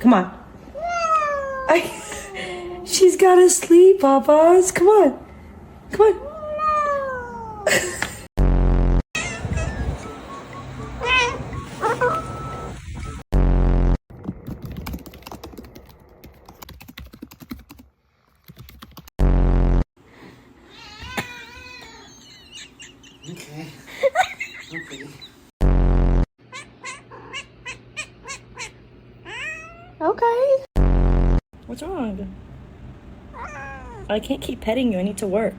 Come on. She's gotta sleep, Papas. Come on. Come on. Okay. Okay. Okay. What's wrong? I can't keep petting you. I need to work.